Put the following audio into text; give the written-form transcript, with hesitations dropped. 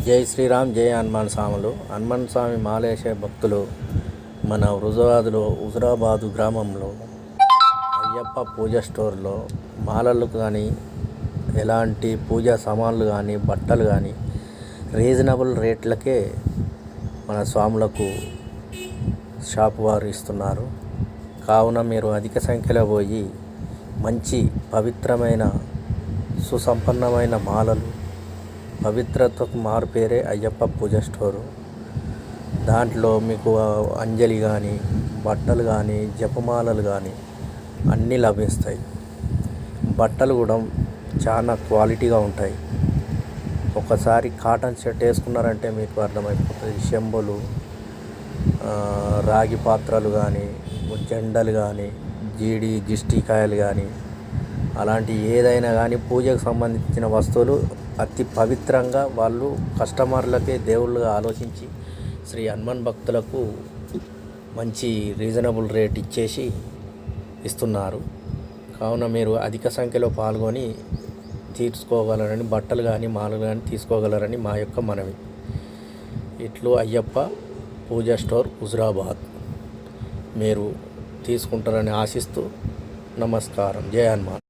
జై శ్రీరామ్, జై హనుమాన్ స్వాములు. హనుమాన్ స్వామి మాలేసే భక్తులు మన హుజురాబాదు గ్రామంలో అయ్యప్ప పూజ స్టోర్లో మాలలు కానీ, ఎలాంటి పూజా సామాన్లు కానీ, బట్టలు కానీ రీజనబుల్ రేట్లకే మన స్వాములకు షాపు వారు ఇస్తున్నారు. కావున మీరు అధిక సంఖ్యలో పోయి మంచి పవిత్రమైన సుసంపన్నమైన మాలలు, పవిత్రతకు మారుపేరే అయ్యప్ప పూజ స్టోరు. దాంట్లో మీకు అంజలి కానీ, బట్టలు కానీ, జపమాలలు కానీ అన్నీ లభిస్తాయి. బట్టలు కూడా చాలా క్వాలిటీగా ఉంటాయి. ఒకసారి కాటన్ షర్ట్ వేసుకున్నారంటే మీకు అర్థమైపోతుంది. చెంబులు, రాగి పాత్రలు కానీ, జెండలు కానీ, దిష్టికాయలు కానీ, అలాంటి ఏదైనా కానీ పూజకు సంబంధించిన వస్తువులు అతి పవిత్రంగా వాళ్ళు కస్టమర్లకే దేవుళ్ళుగా ఆలోచించి శ్రీ హనుమాన్ భక్తులకు మంచి రీజనబుల్ రేట్ ఇచ్చేసి ఇస్తున్నారు. కావున మీరు అధిక సంఖ్యలో పాల్గొని తీసుకోగలరని, బట్టలు కానీ మాలలు కానీ తీసుకోగలరని మా యొక్క మనవి. ఇట్లు అయ్యప్ప పూజా స్టోర్, హుజురాబాద్. మీరు తీసుకుంటారని ఆశిస్తూ నమస్కారం. జై హనుమాన్.